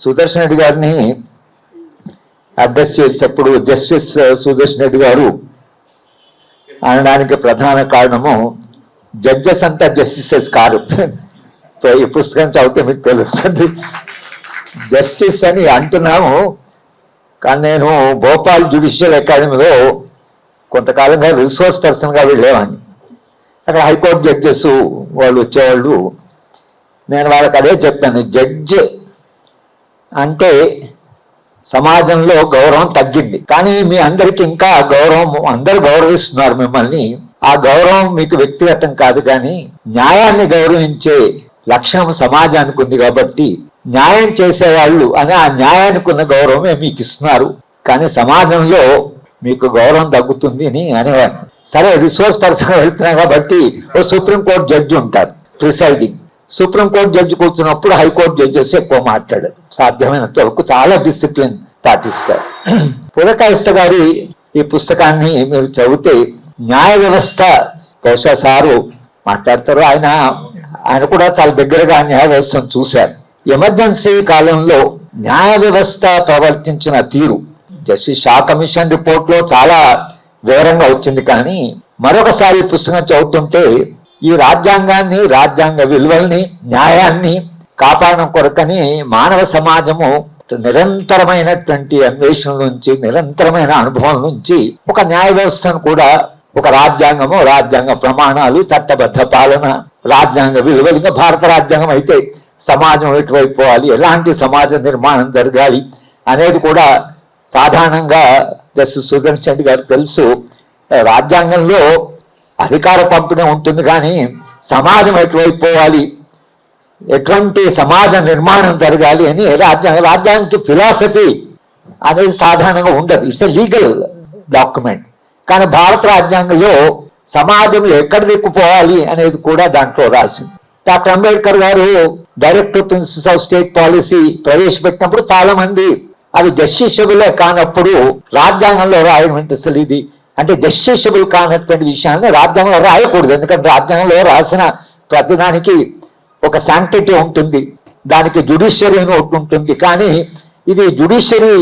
సుదర్శన్ రెడ్డి గారిని అడ్రస్ చేసేటప్పుడు జస్టిస్ సుదర్శన్ రెడ్డి గారు అనడానికి ప్రధాన కారణము జడ్జెస్ అంతా జస్టిసెస్ కారు. ఈ పుస్తకం చదివితే మీకు తెలుస్తుంది. జస్టిస్ అని అంటున్నాము, కానీ నేను భోపాల్ జ్యుడిషియల్ అకాడమీలో కొంతకాలంగా రిసోర్స్ పర్సన్గా వెళ్ళేవాడిని. అక్కడ హైకోర్టు జడ్జెస్ వాళ్ళు వచ్చేవాళ్ళు. నేను వాళ్ళకి అదే చెప్పాను, జడ్జ్ అంటే సమాజంలో గౌరవం తగ్గింది, కానీ మీ అందరికీ ఇంకా గౌరవం, అందరూ గౌరవిస్తున్నారు మిమ్మల్ని. ఆ గౌరవం మీకు వ్యక్తిగతం కాదు, కానీ న్యాయాన్ని గౌరవించే లక్ష్యం సమాజానికి ఉంది. కాబట్టి న్యాయం చేసేవాళ్ళు అని ఆ న్యాయానికి ఉన్న గౌరవమే మీకు ఇస్తున్నారు, కానీ సమాజంలో మీకు గౌరవం తగ్గుతుంది అని అనేవాడిని. సరే, రిసోర్స్ పర్సన్ వెళ్తున్నా కాబట్టి ఓ సుప్రీంకోర్టు జడ్జి ఉంటారు ప్రిసైడింగ్. సుప్రీంకోర్టు జడ్జి కూర్చున్నప్పుడు హైకోర్టు జడ్జెస్ ఎక్కువ మాట్లాడారు, సాధ్యమైనంత వరకు చాలా డిసిప్లిన్ పాటిస్తారు. పులకాయస్థ గారి ఈ పుస్తకాన్ని మీరు చదివితే న్యాయ వ్యవస్థ, బహుశా సారు మాట్లాడతారు, ఆయన కూడా చాలా దగ్గరగా న్యాయ వ్యవస్థను చూశారు. ఎమర్జెన్సీ కాలంలో న్యాయ వ్యవస్థ ప్రవర్తించిన తీరు జస్టిస్ షా కమిషన్ రిపోర్ట్ లో చాలా వివరంగా వచ్చింది. కానీ మరొకసారి పుస్తకం చదువుతుంటే ఈ రాజ్యాంగాన్ని, రాజ్యాంగ విలువల్ని, న్యాయాన్ని కాపాడడం కొరకని మానవ సమాజము నిరంతరమైనటువంటి అన్వేషణ నుంచి, నిరంతరమైన అనుభవం నుంచి ఒక న్యాయ వ్యవస్థను కూడా, ఒక రాజ్యాంగము, రాజ్యాంగ ప్రమాణాలు, చట్టబద్ధ పాలన, రాజ్యాంగ విలువలు, ఇంకా భారత రాజ్యాంగం అయితే సమాజం ఎటువైపు పోవాలి, ఎలాంటి సమాజ నిర్మాణం జరగాలి అనేది కూడా సాధారణంగా జస్టిస్ సుదర్శన్ రెడ్డి గారు తెలుసు. రాజ్యాంగంలో అధికార పంపిణీ ఉంటుంది, కానీ సమాజం ఎటువైపు పోవాలి, ఎటువంటి సమాజ నిర్మాణం జరగాలి అని రాజ్యాంగానికి ఫిలాసఫీ అనేది సాధారణంగా ఉండదు. It's a legal document. కానీ భారత రాజ్యాంగంలో సమాజం ఎక్కడ దిక్కుపోవాలి అనేది కూడా దాంట్లో రాసింది. డాక్టర్ అంబేద్కర్ గారు directive principles of state policy ప్రవేశపెట్టినప్పుడు చాలా మంది అవి జస్టిషబులే కానప్పుడు రాజ్యాంగంలో రాయడం అసలు ఇది అంటే జస్టిషబుల్ కానటువంటి విషయాన్ని రాజ్యాంగంలో రాయకూడదు. ఎందుకంటే రాజ్యాంగంలో రాసిన ప్రతిదానికి ఒక శాంక్టిటీ ఉంటుంది, దానికి జ్యుడిషియరీ అని ఒకటి ఉంటుంది, కానీ ఇది జ్యుడిషియరీ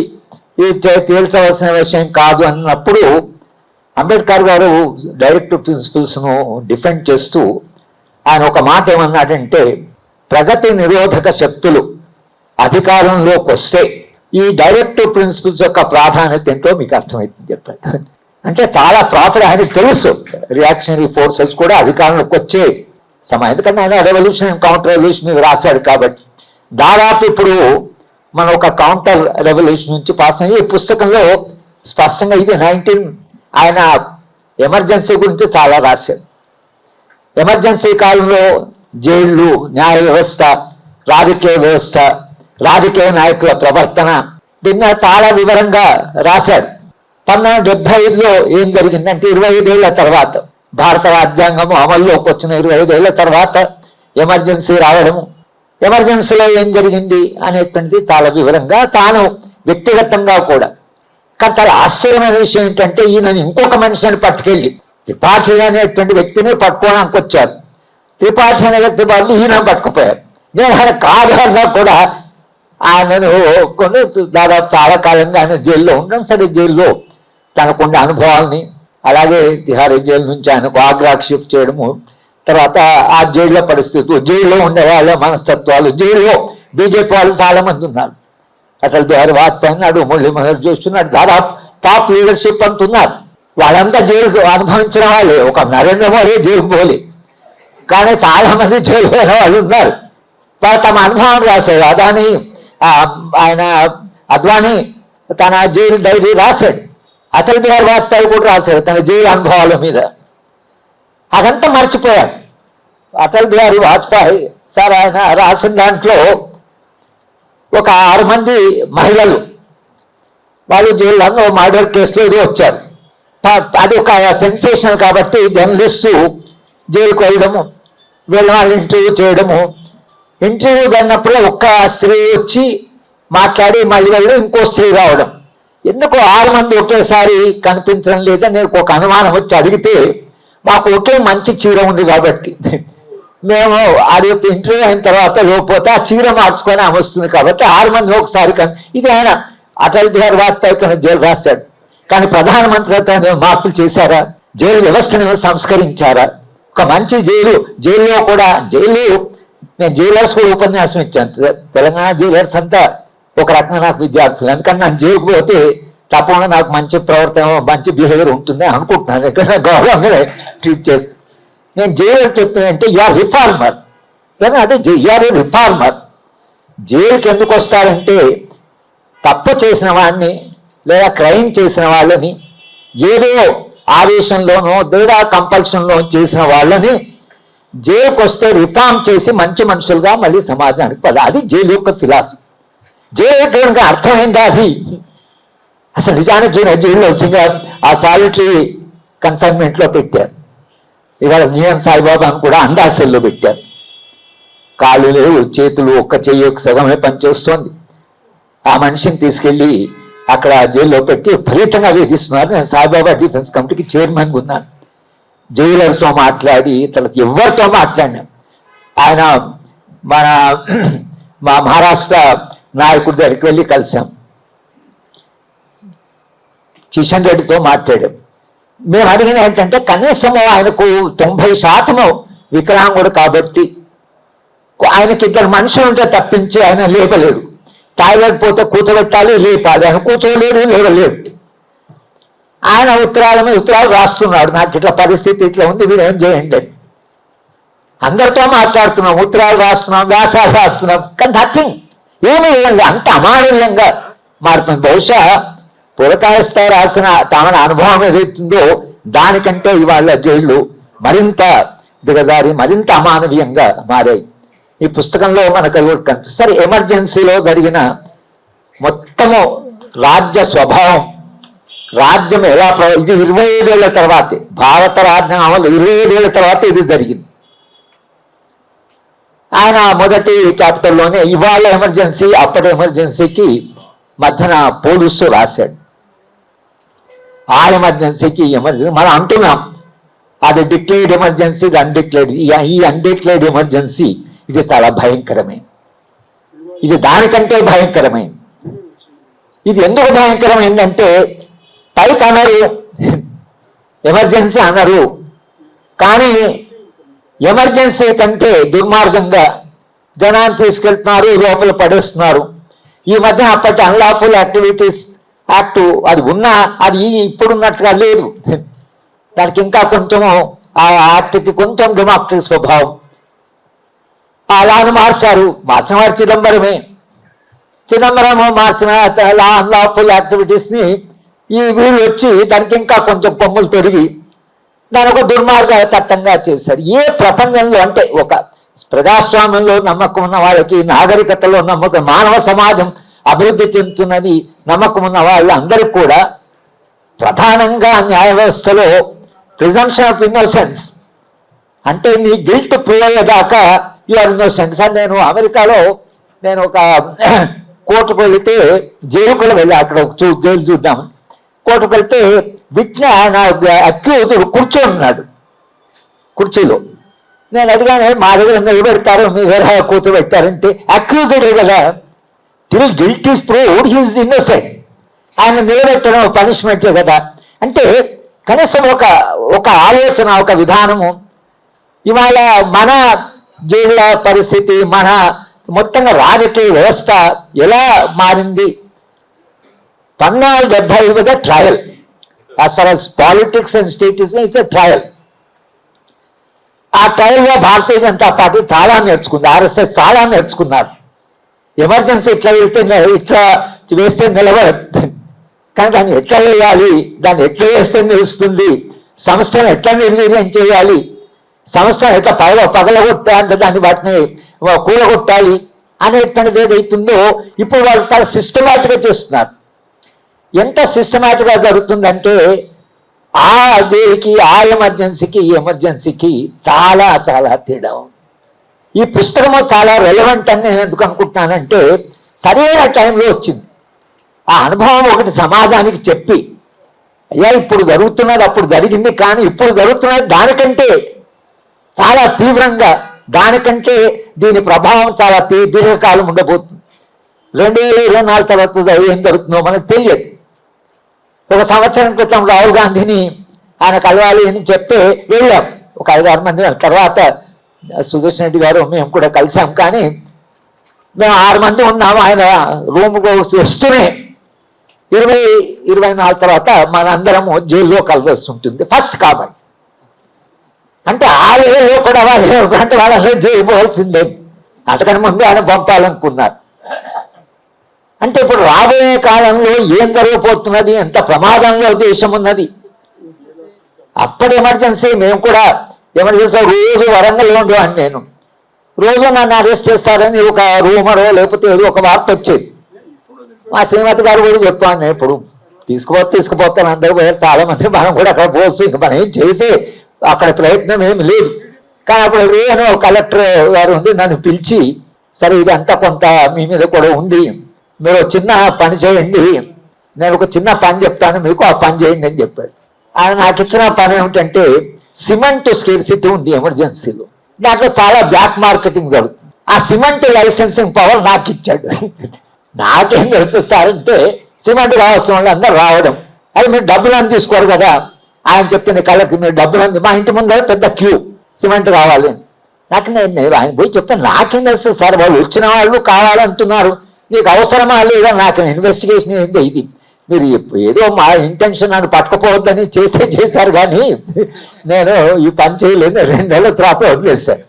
తేల్చవలసిన విషయం కాదు అన్నప్పుడు అంబేద్కర్ గారు డైరెక్టివ్ ప్రిన్సిపల్స్ ను డిఫెండ్ చేస్తూ ఆయన ఒక మాట ఏమన్నాడంటే, ప్రగతి నిరోధక శక్తులు అధికారంలోకి వస్తే ఈ డైరెక్టివ్ ప్రిన్సిపల్స్ యొక్క ప్రాధాన్యత ఏంటో మీకు అర్థమవుతుంది చెప్పాడు. అంటే చాలా ప్రాపర్, ఆయనకు తెలుసు రియాక్షనరీ ఫోర్సెస్ కూడా అధికారంలోకి వచ్చే సమయం, ఎందుకంటే ఆయన రెవల్యూషన్, కౌంటర్ రెవల్యూషన్ మీద రాశాడు. కాబట్టి దాదాపు ఇప్పుడు మనం ఒక కౌంటర్ రెవల్యూషన్ నుంచి పాస్ అయ్యి ఈ పుస్తకంలో స్పష్టంగా ఇది ఆయన ఎమర్జెన్సీ గురించి చాలా రాశారు. ఎమర్జెన్సీ కాలంలో జైళ్ళు, న్యాయ వ్యవస్థ, రాజకీయ వ్యవస్థ, రాజకీయ నాయకుల ప్రవర్తన, దీన్ని చాలా వివరంగా రాశారు. 1975లో ఏం జరిగిందంటే 25 ఏళ్ల తర్వాత, భారత రాజ్యాంగము అమల్లోకి వచ్చిన 25 ఏళ్ల తర్వాత ఎమర్జెన్సీ రావడము, ఎమర్జెన్సీలో ఏం జరిగింది అనేటువంటిది చాలా వివరంగా తాను వ్యక్తిగతంగా కూడా. కానీ చాలా ఆశ్చర్యమైన విషయం ఏంటంటే ఈయన ఇంకొక మనిషిని పట్టుకెళ్ళి త్రిపాఠి అనేటువంటి వ్యక్తిని పట్టుకోవడానికి వచ్చారు. త్రిపాఠి అనే వ్యక్తి వాళ్ళు ఈయన పట్టుకుపోయారు. నేను ఆయన కాదన్నా కూడా ఆయనను కొన్ని దాదాపు చాలా కాలంగా ఆయన జైల్లో ఉండడం. సరే, జైల్లో తనకున్న అనుభవాల్ని, అలాగే తిహారీ జైలు నుంచి ఆయనకు ఆగ్రాకు షిఫ్ట్ చేయడము, తర్వాత ఆ జైల్లో పరిస్థితులు, జైల్లో ఉండే వాళ్ళ మనస్తత్వాలు, జైల్లో బీజేపీ వాళ్ళు చాలా మంది ఉన్నారు. అటల్ బిహారీ వాజ్పేయి అన్నాడు, మురళీ మనోహర్ జోషి ఉన్నాడు, దాదాపు టాప్ లీడర్షిప్ అంటున్నారు. వాళ్ళంతా జైలు అనుభవించిన వాళ్ళే, ఒక నరేంద్ర మోడీ జైలు పోలే, కానీ చాలా మంది జైలు పోయిన వాళ్ళు ఉన్నారు. తమ అనుభవం రాశారు. అద్వానీ తన జైలు డైరీ రాశాడు. అటల్ బిహారీ వాజ్పేయి కూడా రాశాడు తన జైలు అనుభవాల మీద. అదంతా మర్చిపోయాడు అటల్ బిహారీ వాజ్పేయి. సార్ ఆయన రాసిన దాంట్లో ఒక 6 మంది మహిళలు వాళ్ళు జైల్లో మర్డర్ కేసులో ఇది వచ్చారు. అది ఒక సెన్సేషన్ కాబట్టి జర్నలిస్టు జైలుకు వెళ్ళడము, వాళ్ళ ఇంటర్వ్యూ చేయడము, ఇంటర్వ్యూ జరిగినప్పుడు ఒక్క స్త్రీ వచ్చి మాట్లాడి మళ్ళీ వెళ్ళి ఇంకో స్త్రీ రావడం. ఎందుకు 6 మంది ఒకేసారి కనిపించడం లేదని నేను ఒక అనుమానం వచ్చి అడిగితే, మాకు ఒకే మంచి చీర ఉంది కాబట్టి మేము అది ఇంటర్వ్యూ అయిన తర్వాత లోపోతే ఆ చీర మార్చుకొని ఆమె వస్తుంది కాబట్టి 6 మంది ఒకసారి కానీ ఇది ఆయన అటల్ బిహారీ వాజ్పేయి తన జైలు రాశాడు. కానీ ప్రధానమంత్రి అయితే మార్పులు చేశారా? జైలు వ్యవస్థను సంస్కరించారా? ఒక మంచి జైల్లో కూడా నేను జైలర్స్ కూడా ఉపన్యాసం ఇచ్చాను. తెలంగాణ జైలర్స్ అంతా ఒక రకంగా నాకు విద్యార్థులు, ఎందుకంటే నాకు జైలుకు పోతే తప్పకుండా నాకు మంచి ప్రవర్తన మంచి బిహేవియర్ ఉంటుంది అనుకుంటున్నాను. ఎక్కడ గౌరవంగా ట్రీట్ చేస్తాను. నేను జైలు చెప్తున్నానంటే యూఆర్ రిఫార్మర్, అదే యూఆర్ రిఫార్మర్. జైలుకి ఎందుకు వస్తారంటే తప్పు చేసిన వాడిని లేదా క్రైమ్ చేసిన వాళ్ళని ఏదో ఆవేశంలోనో లేదా కంపల్షన్లో చేసిన వాళ్ళని జైలుకి వస్తే రిఫార్మ్ చేసి మంచి మనుషులుగా మళ్ళీ సమాజానికి అది జైలు యొక్క ఫిలాసఫీ. జైలు అర్థమైందా? అది అసలు నిజానికి జైల్లో ఆ సాలిటరీ కన్ఫైన్మెంట్లో పెట్టారు. ఇవాళ నియన్ సాయిబాబాను కూడా అండా సెల్లో పెట్టారు. కాళ్ళు లేవు, చేతులు ఒక్క చెయ్యి సగమే పనిచేస్తోంది. ఆ మనిషిని తీసుకెళ్ళి అక్కడ జైల్లో పెట్టి విపరీతంగా వేధిస్తున్నారు. నేను సాయిబాబా డిఫెన్స్ కమిటీకి చైర్మన్గా ఉన్నాను. జైలర్తో మాట్లాడి తర్వాత ఎవరితో మాట్లాడినాం. ఆయన మా మహారాష్ట్ర నాయకుడి దగ్గరికి వెళ్ళి కలిసాం. కిషన్ రెడ్డితో మాట్లాడాం. మేము అడిగిన ఏంటంటే కనీసం ఆయనకు 90% వికలాంగుడు కాబట్టి ఆయనకి 2 మనుషులు ఉంటే తప్పించి ఆయన లేపలేడు. టాయిలెట్ పోతే కూర్చోబెట్టాలి, లేపాలి. ఆయన కూర్చోలేడు, లేవలేడు. ఆయన ఉత్తరాలు రాస్తున్నాడు. నాకు ఇట్లా పరిస్థితి ఇట్లా ఉంది, మీరు ఏం చేయండి. అందరితో మాట్లాడుతున్నాం, ఉత్తరాలు రాస్తున్నాం, వ్యాసాలు రాస్తున్నాం, కానీ నథింగ్, ఏమీ లేదు. అంత అమానవీయంగా మారుతుంది. బహుశా పురకాయస్థాయి రాసిన తమ అనుభవం ఏదైతుందో దానికంటే ఇవాళ జైళ్ళు మరింత దిగజారి మరింత అమానవీయంగా మారాయి. ఈ పుస్తకంలో మనకు కనిపిస్తారు. ఎమర్జెన్సీలో జరిగిన మొత్తము రాజ్య స్వభావం, రాజ్యం ఎలా ఇది 25 ఏళ్ల తర్వాతే, భారత రాజ్యం అమలు 25 ఏళ్ల తర్వాత ఇది జరిగింది. ఆయన మొదటి చాప్టర్లోనే ఇవాళ ఎమర్జెన్సీ అప్పటి ఎమర్జెన్సీకి మధ్యన పోలుస్తూ రాశాడు. ఆ ఎమర్జెన్సీకి ఎమర్జెన్సీ మనం అంటున్నాం అది డిక్లేర్డ్ ఎమర్జెన్సీ, ఇది అన్డిక్లేర్డ్. ఈ అన్డిక్లేర్డ్ ఎమర్జెన్సీ ఇది చాలా భయంకరమైంది. ఇది దానికంటే భయంకరమైంది. ఇది ఎందుకు భయంకరమైందంటే పైకి అనరు, ఎమర్జెన్సీ అనరు, కానీ ఎమర్జెన్సీ కంటే దుర్మార్గంగా జనాన్ని తీసుకెళ్తున్నారు, లోపల పడేస్తున్నారు. ఈ మధ్య అప్పటి అన్లాఫుల్ యాక్టివిటీస్ యాక్ట్ అది ఉన్నా అది ఇప్పుడున్నట్టుగా లేదు. దానికి ఇంకా కొంచెము ఆ యాక్ట్కి కొంచెం డెమోక్రటిక్ స్వభావం అలాను మార్చారు. మార్చినవారు చిదంబరము మార్చిన అన్లాఫుల్ యాక్టివిటీస్ని ఈ వీళ్ళు వచ్చి దానికి ఇంకా కొంచెం కొమ్ములు తొడిగి దాని ఒక దుర్మార్గ చట్టంగా చేశారు. ఏ ప్రపంచంలో అంటే ఒక ప్రజాస్వామ్యంలో నమ్మకం ఉన్న వాళ్ళకి, నాగరికతలో నమ్మకం, మానవ సమాజం అభివృద్ధి చెందుతున్నది నమ్మకం ఉన్న వాళ్ళు అందరికీ కూడా ప్రధానంగా న్యాయ వ్యవస్థలో ప్రిజంప్షన్ ఆఫ్ ఇన్నోసెన్స్ అంటే నీ గిల్ట్ ప్రూవ్ అయ్యేదాకా యూఆర్ ఇన్నోసెంట్. సార్ నేను అమెరికాలో ఒక కోర్టుకు వెళితే జైలు కూడా వెళ్ళి అక్కడ జైలు చూద్దాం. కోర్టుకు వెళ్తే ఆయన అక్యూజుడు కూర్చోన్నాడు కుర్చీలో. నేను అడిగాను మా దగ్గర నిలబెడతారు, మీ వేరే కూర్చోబెట్టారంటే అక్యూజుడే కదా, till guilt is proved he is innocent. ఆయన నిలబెట్టడం పనిష్మెంటే కదా. అంటే కనీసం ఒక ఆలోచన, ఒక విధానము. ఇవాళ మన జైళ్ళ పరిస్థితి, మన మొత్తంగా రాజకీయ వ్యవస్థ ఎలా మారింది. 1975 trial, as far as politics and states it's a trial. ఆ ట్రయల్లో భారతీయ జనతా పార్టీ చాలా నేర్చుకుంది, ఆర్ఎస్ఎస్ చాలా నేర్చుకున్నారు. ఎమర్జెన్సీ ఇట్లా ఇట్లా వేస్తే నిలబడదు, కానీ దాన్ని ఎట్లా వేయాలి, దాన్ని ఎట్లా వేస్తే నిలుస్తుంది, సంస్థను ఎట్లా నిర్వీర్యం చేయాలి, సంస్థను ఎట్లా పగలగొట్టా అంటే వాటిని కూలగొట్టాలి అనేటువంటిది ఏదైతుందో ఇప్పుడు వాళ్ళు చాలా సిస్టమేటిక్గా చేస్తున్నారు. ఎంత సిస్టమేటిక్గా జరుగుతుందంటే ఆ దేనికి, ఆ ఎమర్జెన్సీకి ఈ ఎమర్జెన్సీకి చాలా చాలా తేడా ఉంది. ఈ పుస్తకము చాలా రెలవెంట్ అని నేను ఎందుకు అనుకుంటున్నానంటే సరైన టైంలో వచ్చింది. ఆ అనుభవం ఒకటి సమాజానికి చెప్పి, అయ్యా ఇప్పుడు జరుగుతున్నది అప్పుడు జరిగింది, కానీ ఇప్పుడు జరుగుతున్నది దానికంటే చాలా తీవ్రంగా దానికంటే దీని ప్రభావం చాలా దీర్ఘకాలం ఉండబోతుంది. 2024 తర్వాత ఏం జరుగుతుందో మనకు తెలియదు. ఒక సంవత్సరం క్రితం రాహుల్ గాంధీని ఆయన కలవాలి అని చెప్తే వెళ్ళాం, ఒక 5-6 మంది. తర్వాత సుదర్శన్ రెడ్డి గారు మేము కూడా కలిసాం. కానీ మేము 6 మంది ఉన్నాము. ఆయన రూమ్కి వస్తూనే 20-24 తర్వాత మనందరము జైల్లో కలవాల్సి ఉంటుంది ఫస్ట్. కాబట్టి అంటే ఆ లెవెల్లో కూడా వాళ్ళందరూ జైలు పోవాల్సిందే. అంతకన్నా ముందు ఆయన పంపాలనుకున్నారు. అంటే ఇప్పుడు రాబోయే కాలంలో ఏం జరగబోతున్నది, ఎంత ప్రమాదంలో దేశం ఉన్నది. అప్పటి ఎమర్జెన్సీ మేము కూడా ఎమర్జెన్సీలో రోజు వరంగల్లో ఉండేవాడిని. నేను రోజు నన్ను అరెస్ట్ చేస్తారని ఒక రూమరో లేకపోతే ఏదో ఒక వార్త వచ్చేది. మా శ్రీమతి గారు కూడా చెప్పాను, నేను ఇప్పుడు తీసుకుపోతాను అందరూ పోయారు చాలా మంది, మనం కూడా అక్కడ పోవచ్చు, ఇంకా మనం ఏం చేసే అక్కడ ప్రయత్నం ఏమి లేదు. కానీ అప్పుడు నేను కలెక్టర్ గారు ఉంది, నన్ను పిలిచి సరే ఇదంతా కొంత మీ మీద కూడా ఉంది, మీరు చిన్న పని చేయండి, నేను ఒక చిన్న పని చెప్తాను మీకు, ఆ పని చేయండి అని చెప్పాడు. ఆయన నాకు ఇచ్చిన పని ఏమిటంటే సిమెంట్ స్కేర్సిటీ ఉంది ఎమర్జెన్సీలో, దాంట్లో చాలా బ్లాక్ మార్కెటింగ్ జరుగుతుంది. ఆ సిమెంట్ లైసెన్సింగ్ పవర్ నాకు ఇచ్చాడు. నాకేం తెలుస్తారంటే సిమెంట్ కావాల్సిన వాళ్ళు అందరూ రావడం, అది మీరు డబ్బులను తీసుకోరు కదా. ఆయన చెప్పింది కళ్ళకి మీరు డబ్బులు, మా ఇంటి ముందర పెద్ద క్యూ సిమెంట్ కావాలి. నాకు నేను ఆయన పోయి చెప్తాను, నాకేం తెలుస్తుంది సార్, వాళ్ళు వచ్చిన వాళ్ళు కావాలంటున్నారు, నీకు అవసరమా లేదా, నాకు ఇన్వెస్టిగేషన్ ఏంటి ఇది, మీరు ఏదో మా ఇంటెన్షన్ అని పట్టుకుపోవద్దని చేశారు కానీ నేను ఈ పని చేయలేదు. 2 నెలల తర్వాత వదిలేశారు.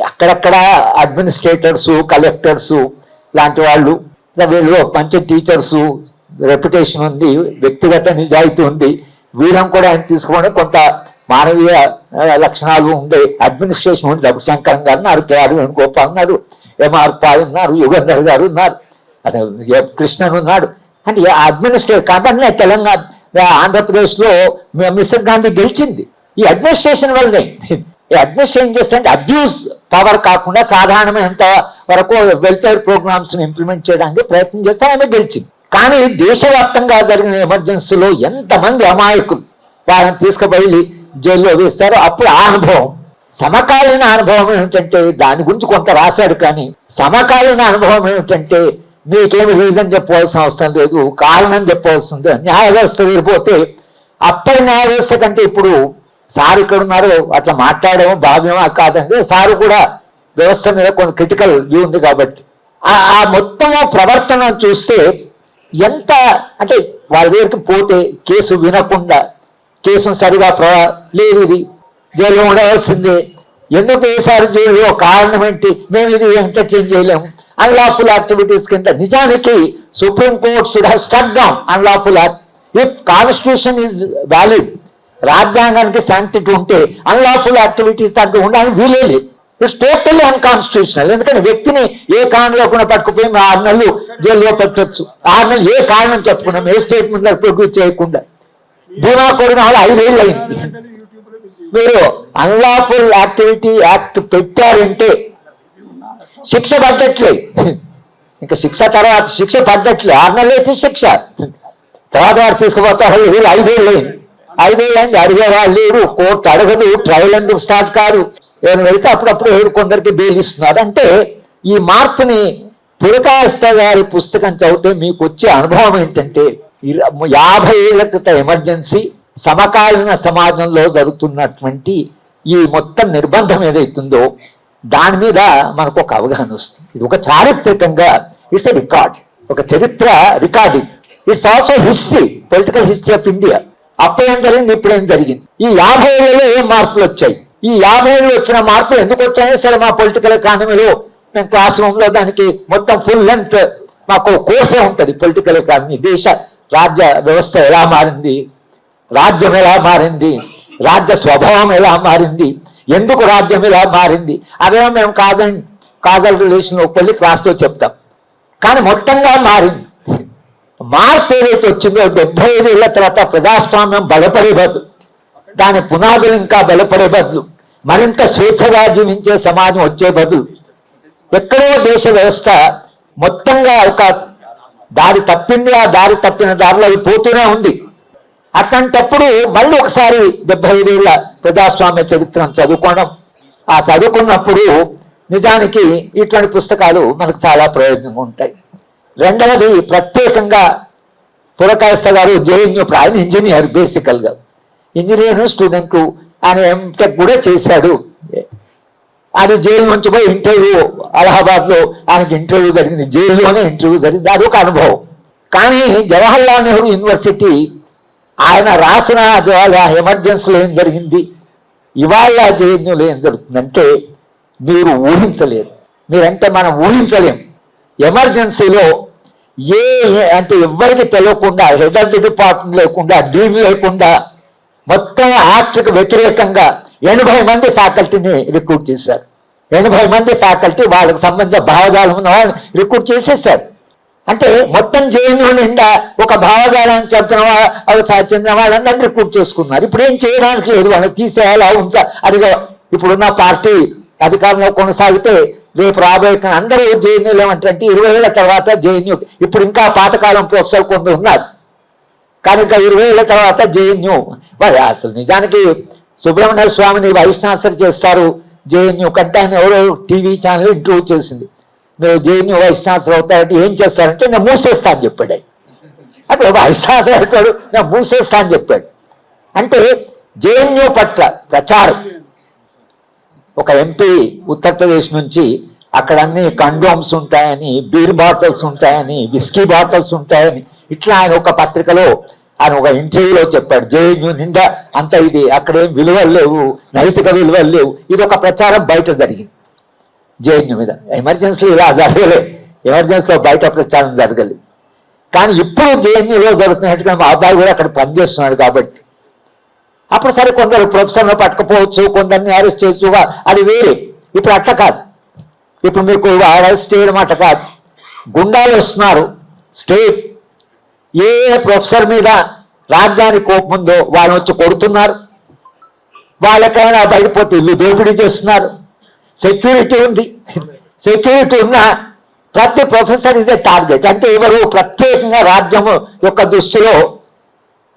అక్కడక్కడ అడ్మినిస్ట్రేటర్సు, కలెక్టర్సు లాంటి వాళ్ళు, వీళ్ళు మంచి టీచర్సు, రెప్యుటేషన్ ఉంది, వ్యక్తిగత నిజాయితీ ఉంది, వీరం కూడా ఆయన తీసుకోవడం కొంత మానవీయ లక్షణాలు ఉండే అడ్మినిస్ట్రేషన్ ఉంది. శంకరం గారు ఉన్నారు, కేఆర్ వేణుగోపాల్ ఉన్నారు, ఎంఆర్ పాల్ ఉన్నారు, యుగంధర్ గారు ఉన్నారు, అదే కృష్ణన్ ఉన్నాడు. అంటే అడ్మినిస్ట్రేషన్ కాబట్టి తెలంగాణ ఆంధ్రప్రదేశ్లో మిస్టర్ గాంధీ గెలిచింది ఈ అడ్మినిస్ట్రేషన్ వల్లనే. ఈ అడ్మినిస్ట్రేషన్ చేస్తే అబ్యూస్ పవర్ కాకుండా సాధారణమైనంత వరకు వెల్ఫేర్ ప్రోగ్రామ్స్ ఇంప్లిమెంట్ చేయడానికి ప్రయత్నం చేస్తే ఆమె గెలిచింది. కానీ దేశవ్యాప్తంగా జరిగిన ఎమర్జెన్సీలో ఎంతమంది అమాయకులు వాళ్ళని తీసుకుపోయి జైల్లో వేస్తారు. అప్పుడు ఆ అనుభవం, సమకాలీన అనుభవం ఏమిటంటే దాని గురించి కొంత రాశాడు. కానీ సమకాలీన అనుభవం ఏమిటంటే మీకేమి రీజన్ చెప్పవలసిన అవసరం లేదు, కారణం చెప్పవలసింది. న్యాయ వ్యవస్థ వెళ్ళిపోతే అప్పటి న్యాయ వ్యవస్థ కంటే ఇప్పుడు సార్ ఇక్కడ ఉన్నారు, అట్లా మాట్లాడేమో భావ్యమా కాదండి, సారు కూడా వ్యవస్థ మీద కొంత క్రిటికల్ వ్యూ ఉంది. కాబట్టి ఆ మొత్తము ప్రవర్తన చూస్తే ఎంత అంటే వాళ్ళ దగ్గరికి పోతే కేసు వినకుండా, కేసును సరిగా లేదు, ఇది జైల్లో ఉండవలసిందే, ఎందుకు వేసారు జైలు, కారణం ఏంటి, మేము ఇది ఎంటర్టైన్ చేయలేము, అన్లాఫుల్ యాక్టివిటీస్ కింద. నిజానికి supreme court should have stuck down unlawful act. If constitution is valid, రాజ్యాంగానికి శాంక్టిటీ ఉంటే అన్లాఫుల్ యాక్టివిటీస్ అంటూ ఉండడానికి వీలేదు. It's totally unconstitutional. ఎందుకంటే వ్యక్తిని ఏ కారణంలో కూడా పట్టుకుపోయి 6 నెలలు జైల్లో పెట్టచ్చు. 6 నెలలు ఏ కారణం చెప్పుకున్నాం, ఏ స్టేట్మెంట్ ప్రొడ్యూస్ చేయకుండా. బీమా కోరిన వాళ్ళు 5 ఏళ్ళు అయింది. మీరు అన్లాఫుల్ యాక్టివిటీ యాక్ట్ పెట్టారంటే శిక్ష పడ్డట్లే, ఇంకా శిక్ష తర్వాత శిక్ష పడ్డట్లే. 6 నెలలు అయితే శిక్ష, తర్వాత వారు తీసుకుపోతారు. 5 ఏళ్ళు అయింది. 5 ఏళ్ళు అయింది, అడిగేవాళ్ళు లేరు, కోర్టు అడగదు, ట్రయల్ ఎందుకు స్టార్ట్ కాదు. ఏమైనా వెళ్తే అప్పుడప్పుడు కొందరికి బెయిల్ ఇస్తున్నారు. అంటే ఈ మార్పుని పురకాస్త గారి పుస్తకం చదివితే మీకు వచ్చే అనుభవం ఏంటంటే 50 ఏళ్ల క్రితం ఎమర్జెన్సీ, సమకాలీన సమాజంలో జరుగుతున్నటువంటి ఈ మొత్తం నిర్బంధం ఏదైతుందో దాని మీద మనకు ఒక అవగాహన వస్తుంది. ఇది ఒక చారిత్రకంగా ఇట్స్ ఎ రికార్డ్, ఒక చరిత్ర recording. It's also history, political history of India. అప్పుడేం జరిగింది, ఇప్పుడేం జరిగింది, ఈ 50 ఏళ్ళలో ఏం మార్పులు వచ్చాయి, ఈ 50 ఏళ్ళు వచ్చిన మార్పులు ఎందుకు వచ్చాయో సరే మా పొలిటికల్ ఎకానమీలో మేము క్లాస్ రూమ్లో దానికి మొత్తం ఫుల్ లెంత్ మాకు కోర్సే ఉంటుంది. పొలిటికల్ ఎకానమీ, దేశ రాజ్య వ్యవస్థ ఎలా మారింది, రాజ్యం ఎలా మారింది, రాజ్య స్వభావం ఎలా మారింది, ఎందుకు రాజ్యం ఎలా మారింది, అదేమో మేము కాజల్ రిలేషన్ వెళ్ళి క్లాస్లో చెప్తాం. కానీ మొత్తంగా మారింది. మార్పు ఏదైతే వచ్చిందో 75 ఏళ్ల తర్వాత ప్రజాస్వామ్యం బలపడే బదులు, దాని పునాదులు ఇంకా బలపడే బదులు, మరింత స్వేచ్ఛగా జీవించే సమాజం వచ్చే బదులు ఎక్కడో దేశ వ్యవస్థ మొత్తంగా ఒక దారి తప్పింది. ఆ దారి తప్పిన దారిలో అది పోతూనే ఉంది. అట్లాంటప్పుడు మళ్ళీ ఒకసారి 75 ఏళ్ల ప్రజాస్వామ్య చరిత్రను చదువుకోవడం, ఆ చదువుకున్నప్పుడు నిజానికి ఇటువంటి పుస్తకాలు మనకు చాలా ప్రయోజనం ఉంటాయి. రెండవది ప్రత్యేకంగా పురకాయస్థ గారు జేఎన్యూ ఆయన ఇంజనీర్, బేసికల్గా ఇంజనీర్ స్టూడెంట్, ఆయన ఎంటెక్ కూడా చేశాడు. ఆయన జైలు నుంచి పోయి ఇంటర్వ్యూ, అలహాబాద్లో ఆయనకి ఇంటర్వ్యూ జరిగింది, జైల్లోనే ఇంటర్వ్యూ జరిగింది, అదొక అనుభవం. కానీ జవహర్లాల్ నెహ్రూ యూనివర్సిటీ ఆయన రాసిన ఎమర్జెన్సీలో ఏం జరిగింది, ఇవాళ జేఎన్యూలో ఏం జరుగుతుందంటే మీరు ఊహించలేరు. మీరంటే మనం ఊహించలేం. ఎమర్జెన్సీలో అంటే ఎవ్వరికి తెలియకుండా, హెడ్ ఆఫ్ ది డిపార్ట్మెంట్ లేకుండా, డీన్ లేకుండా మొత్తం యాక్ట్కి వ్యతిరేకంగా 80 మంది ఫ్యాకల్టీని రిక్రూట్ చేశారు. 80 మంది ఫ్యాకల్టీ వాళ్ళకి సంబంధించిన భావజాలం ఉన్న వాళ్ళని రిక్రూట్ చేసేసారు. అంటే మొత్తం జేఎన్యూ నిండా ఒక భావజాలాన్ని చెందిన వాళ్ళందరినీ రిక్రూట్ చేసుకున్నారు. ఇప్పుడు ఏం చేయడానికి లేదు, వాళ్ళని తీసేయాలా ఉంచా. అదిగో ఇప్పుడున్న పార్టీ అధికారంలో కొనసాగితే రేపు రాబోయే అందరూ జేఎన్యూలో ఏమంటారంటే 20 ఏళ్ల తర్వాత జేఎన్యూ, ఇప్పుడు ఇంకా పాతకాలం ప్రొఫెసర్ కొందరు ఉన్నారు కానీ ఇంకా 20 ఏళ్ల తర్వాత జేఎన్యూ. అసలు నిజానికి సుబ్రహ్మణ్య స్వామిని వైస్ ఛాన్సలర్ చేస్తారు జేఎన్యూ కంటే ఆయన ఎవరో టీవీ ఛానల్ ఇంటర్వ్యూ చేసింది, మీరు జేఎన్యూ వైస్ ఛాన్సలర్ అవుతారంటే ఏం చేస్తారంటే నేను మూసేస్తా అని చెప్పాడు. అంటే వైస్ ఛాన్సలర్ అంటాడు నేను మూసేస్తా అని చెప్పాడు. అంటే జేఎన్యూ పట్ల ప్రచారం. ఒక ఎంపీ ఉత్తరప్రదేశ్ నుంచి అక్కడ అన్ని కండోమ్స్ ఉంటాయని, బీర్ బాటిల్స్ ఉంటాయని, విస్కీ బాటిల్స్ ఉంటాయని ఇట్లా ఆయన ఒక పత్రికలో ఆయన ఒక ఇంటర్వ్యూలో చెప్పాడు. జేఎన్యూ నిండా అంత ఇది, అక్కడేం విలువలు లేవు, నైతిక విలువలు లేవు. ఇది ఒక ప్రచారం బయట జరిగింది జేఎన్యూ మీద. ఎమర్జెన్సీ ఇలా జరగలేదు, ఎమర్జెన్సీలో బయట ప్రచారం జరగలేదు. కానీ ఇప్పుడు జేఎన్యూలో జరుగుతున్నట్టుగా మా అబ్బాయి కూడా అక్కడ పనిచేస్తున్నాడు కాబట్టి అప్పుడు సరే కొందరు ప్రొఫెసర్ను పట్టుకపోవచ్చు, కొందరిని అరెస్ట్ చేయొచ్చు, అది వేరే. ఇప్పుడు అట్లా కాదు. ఇప్పుడు మీకు అరెస్ట్ చేయడం అట్లా కాదు, గుండాలు వస్తున్నారు. స్టేట్ ఏ ప్రొఫెసర్ మీద రాజ్యానికి కోపం ఉందో వాళ్ళని వచ్చి కొడుతున్నారు, వాళ్ళకైనా బయటపోతే ఇల్లు దోపిడీ చేస్తున్నారు. సెక్యూరిటీ ఉంది, సెక్యూరిటీ ఉన్న ప్రతి ప్రొఫెసర్ ఇదే టార్గెట్. అంటే ఎవరు ప్రత్యేకంగా రాజ్యము యొక్క దృష్టిలో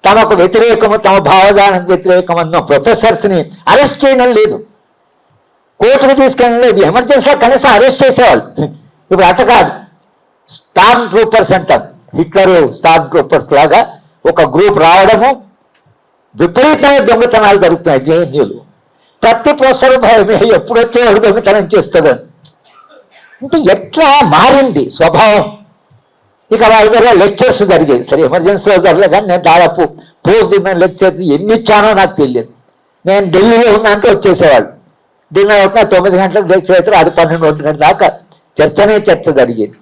తమకు వ్యతిరేకము, తమ భావజాలకు వ్యతిరేకమన్న ప్రొఫెసర్స్ని అరెస్ట్ చేయడం లేదు, కోర్టుకు తీసుకెళ్ళడం లేదు. ఎమర్జెన్సీలో కనీసం అరెస్ట్ చేసేవాళ్ళు. ఇప్పుడు అట్ట కాదు, స్టార్మ్ ట్రూపర్స్ అంటారు, హిట్లర్ స్టార్మ్ ట్రూపర్స్ లాగా ఒక గ్రూప్ రావడము, విపరీతమైన దొంగతనాలు జరుగుతున్నాయి జేఎన్యూలు. ప్రతి ప్రొఫెసర్ భయమే ఎప్పుడొచ్చే దొంగతనం చేస్తుందని. అంటే ఎట్లా మారింది స్వభావం. ఇక వాళ్ళ దగ్గర లెక్చర్స్ జరిగేది, సరే ఎమర్జెన్సీలో జరగలేదు కానీ నేను దాదాపు పోస్ట్ డిమాండ్ లెక్చర్స్ ఎన్ని ఇచ్చానో నాకు తెలియదు. నేను ఢిల్లీలో ఉన్నాక వచ్చేసేవాళ్ళు, డిన్నర్ అవుతున్నా 9 గంటలకు లెక్చర్ అవుతారు, అది 12 గంటల దాకా చర్చ జరిగేది.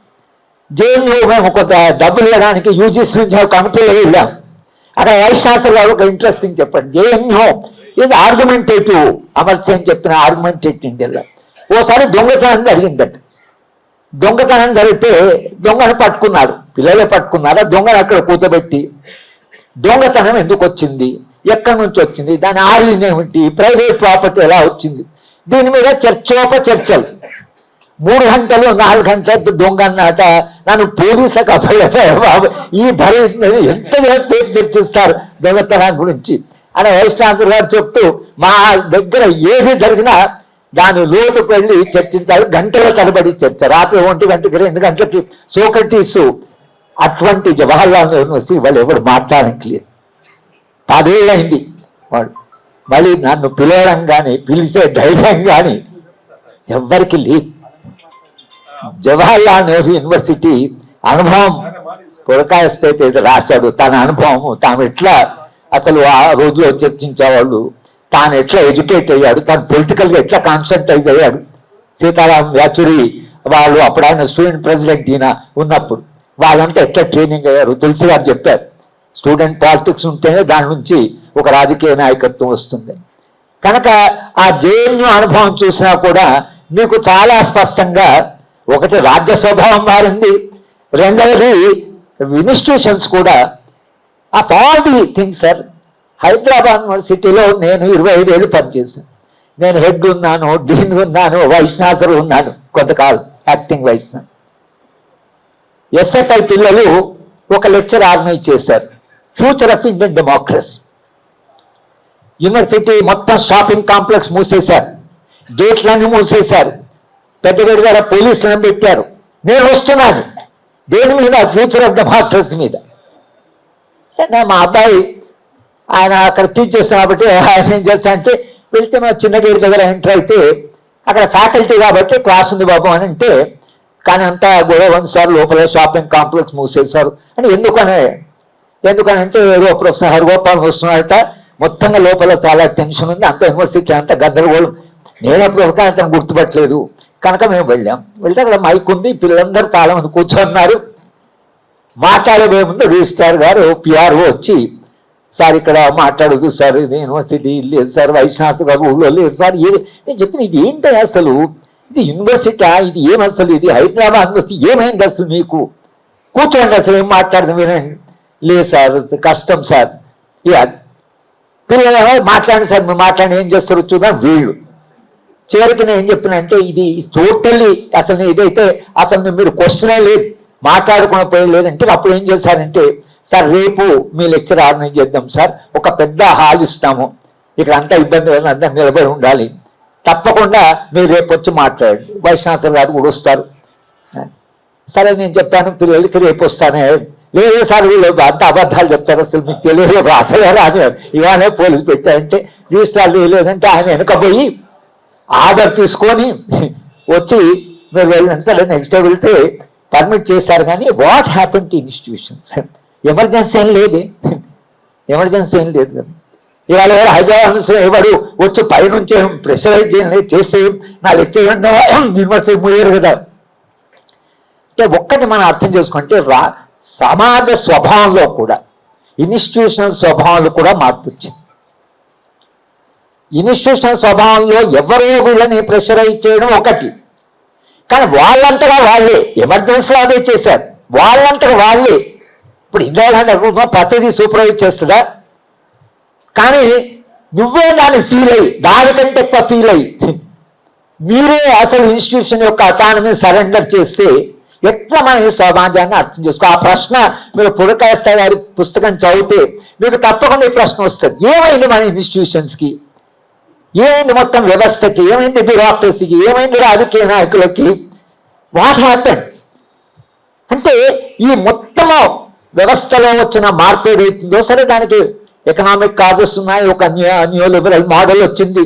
జేఎన్యూ మేము కొంత డబ్బులు ఇవ్వడానికి యూజీసీ నుంచి కమిటీలో వెళ్ళాం. అక్కడ వైస్ ఛాన్సలర్ గారు ఒక ఇంట్రెస్టింగ్ చెప్పండి, జేఎన్యూ ఇది ఆర్గ్యుమెంటేటివ్, అమర్సేన్ చెప్పిన ఆర్గ్యుమెంటేటివ్ ఇండియాలో. ఓసారి దొంగతనం జరిగిందట. దొంగతనం జరిగితే దొంగను పట్టుకున్నారు, పిల్లలే పట్టుకున్నారా, దొంగను అక్కడ కూర్చోబెట్టి దొంగతనం ఎందుకు వచ్చింది, ఎక్కడి నుంచి వచ్చింది, దాని ఆర్లిన్ ఏమిటి, ప్రైవేట్ ప్రాపర్టీ ఎలా వచ్చింది, దీని మీద చర్చలు 3 గంటలు 4 గంటల దొంగ అన్నట. నన్ను పోలీసులకు అప్పయ్యారు బాబు, ఈ భరించినది ఎంత సేపు చర్చిస్తారు దొంగతనం గురించి అని వైస్ ఛాన్సలర్ గారు చెప్తూ, మా దగ్గర ఏది జరిగినా దాని లోటుకు వెళ్ళి చర్చించాలి, గంటల తరబడి చర్చ, రాత్రి 1 గంటకి 2 గంటలకి. సోక్రటీస్ అటువంటి జవహర్లాల్ యూనివర్సిటీ వాళ్ళు ఎవరు మాట్లాడడానికి లేదు. 10 ఏళ్ళైంది వాడు, మళ్ళీ నన్ను పిలవడం కానీ పిలిచే ధైర్యం కానీ ఎవ్వరికి లేదు. జవహర్లాల్ నెహ్రూ యూనివర్సిటీ అనుభవం పురకాయస్థ రాశాడు, తన అనుభవము, తాను ఎట్లా అసలు ఆ రోజులో చర్చించేవాళ్ళు, తాను ఎట్లా ఎడ్యుకేట్ అయ్యాడు, తాను పొలిటికల్గా ఎట్లా కాన్సన్ట్రేట్ అయ్యాడు. సీతారాం యాచూరి వాళ్ళు అప్పుడు ఆయన స్టూడెంట్ ప్రెసిడెంట్ ఈయన ఉన్నప్పుడు వాళ్ళంతా ఎట్లా ట్రైనింగ్ అయ్యారు తులసి గారు చెప్పారు. స్టూడెంట్ పాలిటిక్స్ ఉంటేనే దాని నుంచి ఒక రాజకీయ నాయకత్వం వస్తుంది. కనుక ఆ జేఎన్యూ అనుభవం చూసినా కూడా మీకు చాలా స్పష్టంగా ఒకటి రాజ్య స్వభావం మారింది, రెండవది ఇన్స్టిట్యూషన్స్ కూడా of all the things sir. Hyderabad యూనివర్సిటీలో నేను 25 ఏళ్ళు పనిచేశాను. నేను హెడ్ ఉన్నాను, డీన్ ఉన్నాను, వైస్ ఛాన్సలర్ ఉన్నాను కొంతకాలం, యాక్టింగ్ వైస్. ఎస్ఎఫ్ఐ పిల్లలు ఒక లెక్చర్ ఆర్గనైజ్ చేశారు, future of Indian democracy. University మొత్తం షాపింగ్ కాంప్లెక్స్ మూసేశారు, గేట్లన్నీ మూసేశారు, పెద్ద పెద్దగా పోలీసులను పెట్టారు. నేను వస్తున్నాను దేని మీద, ఫ్యూచర్ ఆఫ్ డెమోక్రసీ మీద. మా అబ్బాయి ఆయన అక్కడ టీచ్ చేస్తాను కాబట్టి ఆయన ఏం చేస్తా అంటే వెళ్తే మా చిన్న గేట్ దగ్గర ఎంటర్ అయితే అక్కడ ఫ్యాకల్టీ కాబట్టి క్లాస్ ఉంది బాబు అని అంటే, కానీ అంతా గొడవ ఉంది సార్, లోపల షాపింగ్ కాంప్లెక్స్ మూసేశారు అని. ఎందుకనంటే ఏదో ప్రొఫెసర్ హరిగోపాల్ వస్తున్నాడట, మొత్తంగా లోపల చాలా టెన్షన్ ఉంది, అంత యూనివర్సిటీ అంత గద్దరగోళం. నేను అప్పుడు అతను గుర్తుపట్టలేదు కనుక మేము వెళ్తే అక్కడ మైక్ ఉంది, పిల్లలందరూ చాలా మంది కూర్చోన్నారు. మాట్లాడబోయే ముందు రిజిస్ట్రార్ గారు పిఆర్ఓ వచ్చి, సార్ ఇక్కడ మాట్లాడదు సార్, ఇది యూనివర్సిటీ లేదు సార్, వైశ్వనాథ్ బాబు ఊళ్ళో లేదు సార్. నేను చెప్పిన ఇది ఏంటి అసలు, ఇది యూనివర్సిటీ, ఇది ఏమసలు, ఇది హైదరాబాద్ యూనివర్సిటీ, ఏమైంది అసలు మీకు, కూర్చోండి అసలు ఏం మాట్లాడదు వినండి. లేదు సార్ కష్టం సార్, పిల్లలు మాట్లాడండి సార్, మీరు మాట్లాడి ఏం చేస్తారు చూద్దాం. వీళ్ళు చివరికి నేను ఏం చెప్పినంటే ఇది టోటల్లీ అసలు ఇదైతే అసలు మీరు క్వశ్చనే లేదు, మాట్లాడుకున్న పోయి లేదంటే అప్పుడు ఏం చేశారంటే, సార్ రేపు మీ లెక్చర్ ఆర్గనైజ్ చేద్దాం సార్, ఒక పెద్ద హాల్ ఇస్తాము, ఇక్కడ అంతా ఇబ్బంది లేదు, అందరూ నిలబడి ఉండాలి, తప్పకుండా మీరు రేపు వచ్చి మాట్లాడండి, వైశ్వనాథ్ గారు కూడా వస్తారు. సరే నేను చెప్పాను పిల్లలకి రేపు వస్తానే. లేదు సార్ వీళ్ళు అంత అబద్ధాలు చెప్తారు, అసలు మీకు తెలియదు అసలు రాని ఇవాళ పోలీసు పెట్టారంటే రిజిస్ట్రార్ లేదంటే ఆయన వెనకపోయి ఆర్డర్ తీసుకొని వచ్చి మీరు వెళ్ళండి. సరే నెక్స్ట్ డే వెళ్తే పర్మిట్ చేశారు. కానీ what happen to institutions, emergency ఏం లేదు, ఎమర్జెన్సీ ఏం లేదు కదా. ఇవాళ ఎవరు హైదరాబాద్ ఎవరు వచ్చి పైనుంచి ప్రెషరైజ్ చేస్తే నా లెక్చర్ యూనివర్సిటీ మూయరు కదా. అంటే ఒక్కటి మనం అర్థం చేసుకుంటే సమాజ స్వభావంలో కూడా, ఇన్స్టిట్యూషనల్ స్వభావంలో కూడా మార్పు వచ్చింది. ఇన్స్టిట్యూషనల్ స్వభావంలో ఎవరో వీళ్ళని ప్రెషరైజ్ చేయడం ఒకటి, కానీ వాళ్ళంతగా వాళ్ళే ఎమర్జెన్సీలో అదే చేశారు, వాళ్ళంతగా వాళ్ళే. ఇప్పుడు ఇందిరాగాంధీ ప్రతిదీ సూపర్వైజ్ చేస్తుందా, కానీ నువ్వే దాన్ని ఫీల్ అయ్యి, దానికంటే ఎక్కువ ఫీల్ అయ్యి మీరే అసలు ఇన్స్టిట్యూషన్ యొక్క అటానమీ సరెండర్ చేస్తే ఎట్లా మనం ఈ సమాజాన్ని అర్థం చేసుకో. ఆ ప్రశ్న మీరు పురకాయస్థ గారి పుస్తకం చదివితే మీకు తప్పకుండా ఈ ప్రశ్న వస్తుంది, ఏమైంది మన ఇన్స్టిట్యూషన్స్కి, ఏమైంది మొత్తం వ్యవస్థకి, ఏమైంది బ్యూరోక్రసీకి, ఏమైంది రాజకీయ నాయకులకి, వాట్ హ్యాపెండ్ అంటే ఈ మొత్తము వ్యవస్థలో వచ్చిన మార్పు ఏదైతుందో, సరే దానికి ఎకనామిక్ కాజెస్ ఉన్నాయి, ఒక న్యూ లిబరల్ మోడల్ వచ్చింది,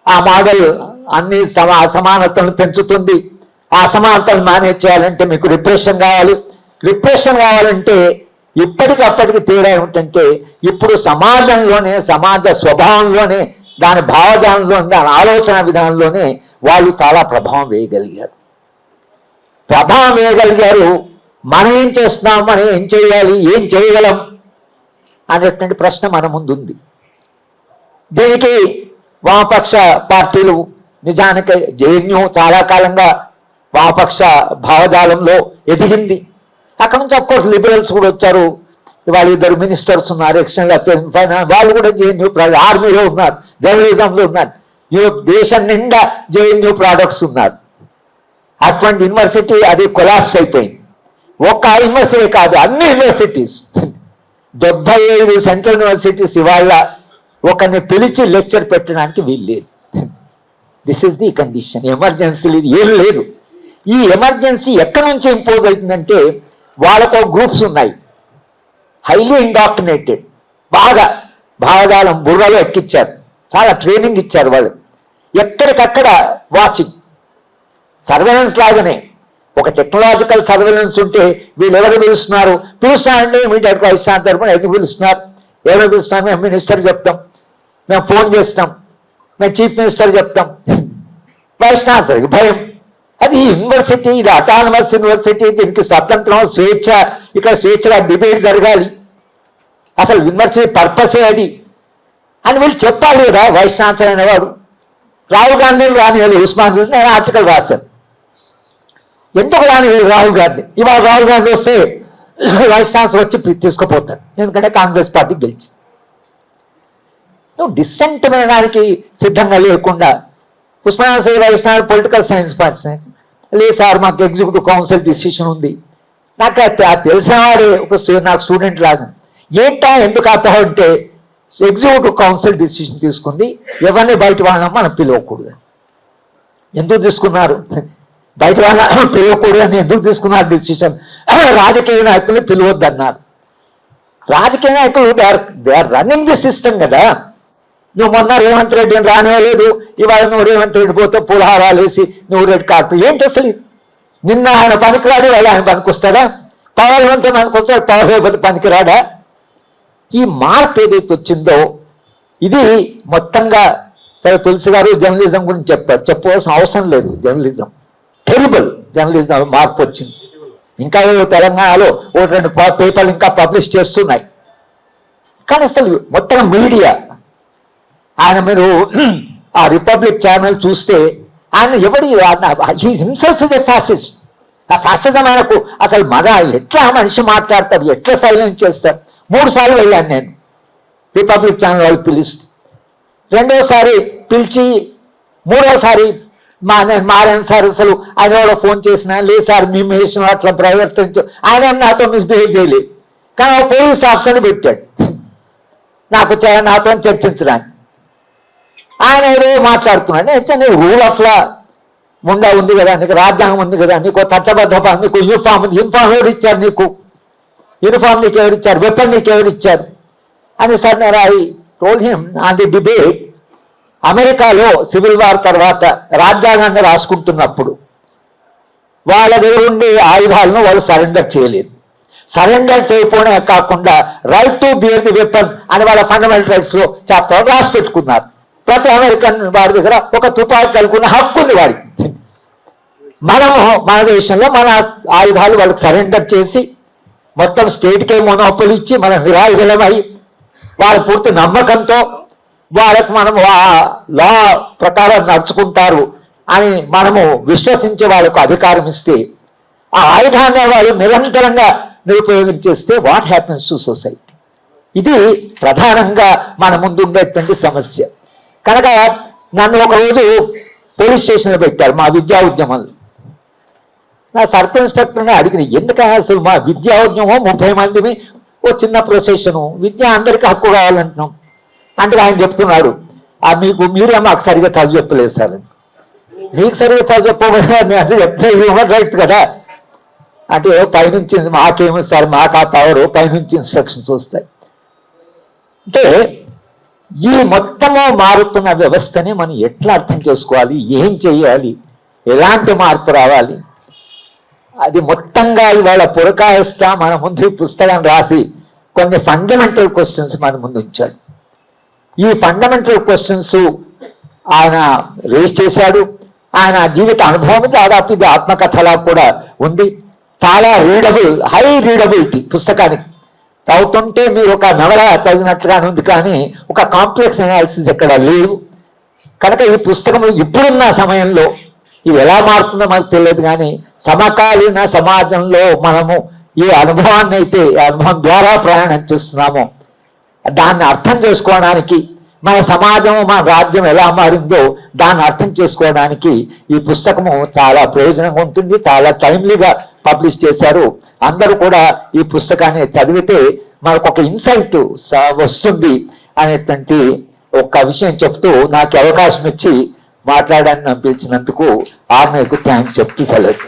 ఆ మోడల్ అన్ని అసమానతలను పెంచుతుంది. ఆ అసమానతలు మేనేజ్ చేయాలంటే మీకు రిప్రెషన్ కావాలి. రిప్రెషన్ కావాలంటే ఇప్పటికప్పటికి తేడా ఏమిటంటే, ఇప్పుడు సమాజంలోనే, సమాజ స్వభావంలోనే, దాని భావజాలంలోనే, దాని ఆలోచన విధానంలోనే వాళ్ళు చాలా ప్రభావం వేయగలిగారు. మనం ఏం చేస్తున్నాం, మనం ఏం చేయాలి, ఏం చేయగలం అనేటువంటి ప్రశ్న మన ముందుంది. దీనికి వామపక్ష పార్టీలు, నిజానికి జేఎన్యూ చాలా కాలంగా వామపక్ష భావజాలంలో ఎదిగింది. అక్కడ నుంచి అఫ్కోర్స్ లిబరల్స్ కూడా వచ్చారు. ఇవాళ 2 మినిస్టర్స్ ఉన్నారు, ఎక్స్టర్నల్ అఫేర్స్, ఫైనాన్స్, వాళ్ళు కూడా జేఎన్యూ ఆర్మీలో ఉన్నారు, జర్నలిజంలో ఉన్నారు, దేశం నిండా జేఎన్యూ ప్రోడక్ట్స్ ఉన్నారు. అటువంటి యూనివర్సిటీ అది కొలాప్స్ అయిపోయింది. ఒక్క యూనివర్సిటీ కాదు, అన్ని యూనివర్సిటీస్, 75 సెంట్రల్ యూనివర్సిటీస్ ఇవాళ ఒకరిని పిలిచి లెక్చర్ పెట్టడానికి వీలు లేదు. This is the condition. Emergency ఏం లేదు. ఈ ఎమర్జెన్సీ ఎక్కడి నుంచి ఇంపోజ్ అవుతుందంటే, వాళ్ళతో గ్రూప్స్ ఉన్నాయి, హైలీ ఇండాక్టినేటెడ్, బాగా భావజాలం బుర్రలో ఎక్కిచ్చారు, చాలా ట్రైనింగ్ ఇచ్చారు వాళ్ళు. ఎక్కడికక్కడ వాచింగ్, సర్వేలెన్స్ లాగానే. ఒక టెక్నాలజికల్ సర్వేలెన్స్ ఉంటే వీళ్ళు ఎవరు పిలుస్తున్నారంటే ఇమీడియట్గా వైశ్వనాథ్ తరపున ఎందుకు పిలుస్తున్నారు, ఎవరు పిలుస్తున్నారు, మేము మినిస్టర్ చెప్తాం, మేము ఫోన్ చేస్తాం, మేము చీఫ్ మినిస్టర్ చెప్తాం. వైశ్వనాథ్ భయం. అది యూనివర్సిటీ, ఇది అటానమస్ యూనివర్సిటీ, దీనికి స్వతంత్రం, స్వేచ్ఛ, ఇక్కడ స్వేచ్ఛగా డిబేట్ జరగాలి, అసలు యూనివర్సిటీ పర్పసే అది అని వీళ్ళు చెప్పాలి కదా. వైశ్వనాథ్ అనేవాడు రాహుల్ గాంధీని రానివాళ్ళు, ఉస్మాన్ చూసి నేను ఆర్టికల్ రాశాను, ఎందుకు రానివాళ్ళు రాహుల్ గాంధీ. ఇవాళ రాహుల్ గాంధీ వస్తే వైశ్వనాథ్ వచ్చి తీసుకుపోతాడు, ఎందుకంటే కాంగ్రెస్ పార్టీ గెలిచి. నువ్వు డిసెంట్ వినడానికి సిద్ధంగా లేకుండా ఉస్మాన్ వైశ్వనాథ్ పొలిటికల్ సైన్స్ పార్టీ, లేదు సార్ మాకు ఎగ్జిక్యూటివ్ కౌన్సిల్ డిసిషన్ ఉంది. నాకు తెలిసిన వాడే నాకు స్టూడెంట్ లాగా, ఏంటా ఎందుకు అంటే ఎగ్జిక్యూటివ్ కౌన్సిల్ డిసిషన్ తీసుకుంది, ఎవరిని బయట వాళ్ళని మనం పిలవకూడదు. ఎందుకు తీసుకున్నారు? బయట వాళ్ళ పిలవకూడదని ఎందుకు తీసుకున్నారు డిసిషన్? రాజకీయ నాయకులు పిలవద్దన్నారు. రాజకీయ నాయకులు they are running the system కదా. నువ్వు మొన్న రేవంత్ రెడ్డిని రానివ్వలేదు, ఇవాళ నువ్వు రేవంత్ రెడ్డి పోతే పూలహారాలు వేసి నువ్వు రెడ్ కార్పెట్ ఏంటి అసలు? నిన్న ఆయన పనికిరాడు, వాళ్ళు ఆయన పనికొస్తాడా? పవర్ ఉంటే పనికొస్తాడు, పవర్ లేకపోతే పనికిరాడా? ఈ మార్పు ఏదైతే వచ్చిందో ఇది మొత్తంగా, సరే తులసి గారు జర్నలిజం గురించి చెప్పారు, చెప్పవలసిన అవసరం లేదు. జర్నలిజం టెరిబుల్ జర్నలిజం మార్పు వచ్చింది. ఇంకా తెలంగాణలో ఒకటి రెండు పేపర్లు ఇంకా పబ్లిష్ చేస్తున్నాయి. కానీ అసలు మొత్తం మీడియా, ఆయన మీరు ఆ రిపబ్లిక్ ఛానల్ చూస్తే ఆయన ఎవరి హిమ్సెల్ఫ్ ఇస్ ఎ ఫ్యాసిస్ట్. ఆ ఫ్యాసిజం ఆయనకు అసలు ఎట్లా మనిషి మాట్లాడతారు, ఎట్లా సైలెన్స్ చేస్తారు. 3 సార్లు వెళ్ళాను నేను రిపబ్లిక్ ఛానల్ వాళ్ళు పిలిస్తే. రెండోసారి పిలిచి మూడోసారి నేను మారాను సార్, అసలు ఆయన ఎవరో ఫోన్ చేసినా లేదు సార్ మేము వేసిన అట్లా ప్రైవేట్ ఆయన నాతో మిస్బిహేవ్ చేయలేదు. కానీ ఆ పోలీస్ ఆఫీసర్ని పెట్టాడు నాతో చర్చించడానికి. ఆయన ఏదో మాట్లాడుతున్నాడు. అయితే నీకు రూల్ అట్లా ఉంది కదా, నీకు రాజ్యాంగం ఉంది కదా, నీకు చట్టబద్ధ నీకు యూనిఫామ్ ఎవరు ఇచ్చారు, నీకు యూనిఫామ్ నీకు ఎవరు ఇచ్చారు, వెపన్ నీకు ఎవరు ఇచ్చారు అని సార్ నేను I told him on the debate. అమెరికాలో సివిల్ వార్ తర్వాత రాజ్యాంగాన్ని రాసుకుంటున్నప్పుడు వాళ్ళ దగ్గర ఉండే ఆయుధాలను వాళ్ళు సరెండర్ చేయలేదు. సరెండర్ చేయకపోవడమే కాకుండా right to bear the weapon అని వాళ్ళ ఫండమెంటల్ రైట్స్ లో చాప్టర్ రాసి పెట్టుకున్నారు. ప్రతి అమెరికన్ వాడి దగ్గర ఒక తుపాకీ కలుగున్న హక్కు ఉంది వాడికి. మనము మన దేశంలో మన ఆయుధాలు వాళ్ళకి సరెండర్ చేసి మొత్తం స్టేట్కే మొనోపలి ఇచ్చి మనం నిరాయుధులమై వాళ్ళ పూర్తి నమ్మకంతో వాళ్ళకు మనము ఆ లా ప్రకారం నడుచుకుంటారు అని మనము విశ్వసించే వాళ్ళకు అధికారం ఇస్తే ఆ ఆయుధాన్ని వాళ్ళు నిరంతరంగా నిరుపయోగించేస్తే వాట్ హ్యాపెన్స్ టు సొసైటీ? ఇది ప్రధానంగా మన ముందు ఉండేటువంటి సమస్య. కనుక నన్ను ఒకరోజు పోలీస్ స్టేషన్లో పెట్టారు మా విద్యా ఉద్యమంలో. నా సర్కిల్ ఇన్స్పెక్టర్ని అడిగిన, ఎందుకని అసలు మా విద్యా ఉద్యమం 30 మందిని ఓ చిన్న ప్రొసెషను, విద్య అందరికీ హక్కు కావాలంటున్నాం అంటే ఆయన చెప్తున్నాడు, మీరే మాకు సరిగ్గా చదువు చెప్పలేదు సార్. మీకు సరిగ్గా చదువు చెప్పబోయే అంటే చెప్తే హ్యూమన్ రైట్స్ కదా అంటే పైనుంచి మాకేమో సార్ మాకు ఆ పవర్ పైనుంచి ఇన్స్ట్రక్షన్స్ వస్తాయి. అంటే ఈ మొత్తము మారుతున్న వ్యవస్థని మనం ఎట్లా అర్థం చేసుకోవాలి, ఏం చేయాలి, ఎలాంటి మార్పు రావాలి, అది మొత్తంగా ఇవాళ పురకాయిస్తా మన ముందు ఈ పుస్తకం రాసి కొన్ని ఫండమెంటల్ క్వశ్చన్స్ మన ముందు ఉంచాడు. ఈ ఫండమెంటల్ క్వశ్చన్స్ ఆయన రేస్ చేశాడు. ఆయన జీవిత అనుభవం దాదాపు ఇది ఆత్మకథలా కూడా ఉంది. చాలా రీడబుల్, హై రీడబిలిటీ పుస్తకానికి. చదువుతుంటే మీరు ఒక నవల చదివినట్లుగానే ఉంది, కానీ ఒక కాంప్లెక్స్ అనాలిసిస్ ఎక్కడ లేవు. కనుక ఈ పుస్తకం ఇప్పుడున్న సమయంలో ఇది ఎలా మారుతుందో మనకు తెలియదు, కానీ సమకాలీన సమాజంలో మనము ఏ అనుభవాన్ని అయితే అనుభవం ద్వారా ప్రయాణం చేస్తున్నామో దాన్ని అర్థం చేసుకోవడానికి, మన సమాజం మన రాజ్యం ఎలా మారిందో దాన్ని అర్థం చేసుకోవడానికి ఈ పుస్తకము చాలా ప్రయోజనంగా ఉంటుంది. చాలా టైమ్లీగా పబ్లిష్ చేశారు. అందరూ కూడా ఈ పుస్తకాన్ని చదివితే మనకు ఒక ఇన్సైట్ వస్తుంది అనేటువంటి ఒక విషయం చెప్తూ నాకు అవకాశం ఇచ్చి మాట్లాడాలని పిలిచినందుకు ఆర్మీకు థ్యాంక్స్ చెప్తూ సెలవు.